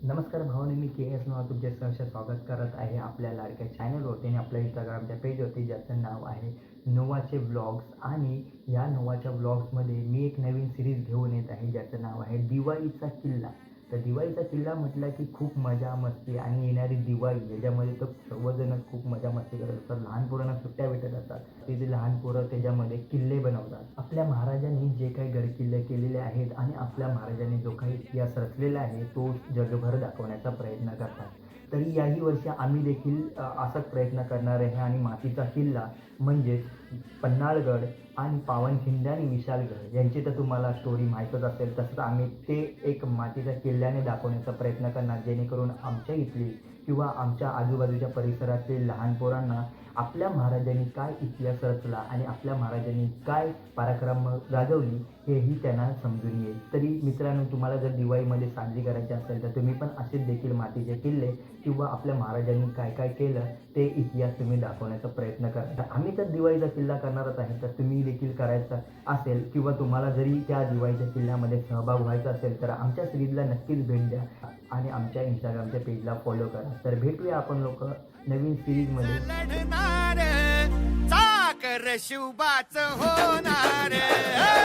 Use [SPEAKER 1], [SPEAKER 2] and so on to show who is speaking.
[SPEAKER 1] नमस्कार भावने, मी के एस नोआ तुमचे सहर्ष स्वागत करत आहे आपल्या लाडक्या चॅनलवरती आणि आपल्या इंस्टाग्रामच्या पेजवरती, ज्याचं नाव आहे नोआचे व्लॉग्स. आणि या नोआच्या व्लॉग्समध्ये मी एक नवीन सिरीज घेऊन येत आहे, ज्याचं नाव आहे दिवाळीचा किल्ला. तर दिवाळीचा किल्ला म्हटलं की खूप मजा मस्ती आणि येणारी दिवाळी याच्यामध्ये तर सर्वजणच खूप मजा मस्ती करत असतात. लहान पोरांना सुट्ट्या भेटत असतात, ते लहान पोरं त्याच्यामध्ये किल्ले बनवतात. आपल्या महाराजांनी जे काही गडकिल्ले केलेले आहेत आणि आपल्या महाराजांनी जो काही इतिहास रचलेला आहे तो जगभर दाखवण्याचा प्रयत्न करतात. तरी याही वर्षी आम्ही देखील असाच प्रयत्न करणार आहे आणि मातीचा किल्ला म्हणजेच पन्हाळगड आणि पावनखिंड आणि विशाळगड यांची तर तुम्हाला स्टोरी माहीतच असेल. तसंच आम्ही ते एक मातीच्या किल्ल्याने दाखवण्याचा प्रयत्न करणार, जेणेकरून आमच्या इथली किंवा आमच्या आजूबाजूच्या परिसरातील लहान पोरांना आपल्या महाराजांनी काय इतिहास रचला आणि आपल्या महाराजांनी काय पराक्रम गाजवली हेही त्यांना समजून येईल. तरी मित्रांनो, तुम्हाला जर दिवाळीमध्ये साजरी करायची असेल तर तुम्ही पण असेच देखील मातीचे किल्ले किंवा आपल्या महाराजांनी काय काय केलं ते इतिहास तुम्ही दाखवण्याचा प्रयत्न करा. आम्ही तर दिवाळीचा किल्ला करणारच आहे, तर तुम्ही देखील करायचं असेल किंवा तुम्हाला जरी त्या दिवाळीच्या किल्ल्यामध्ये सहभाग व्हायचा असेल तर आमच्या सिरीजला नक्कीच भेट द्या आणि आमच्या इंस्टाग्रामच्या पेजला फॉलो करा. तर भेटूया आपण लोक नवीन सिरीजमध्ये.
[SPEAKER 2] लढणार चाकर शिवबाच होणार.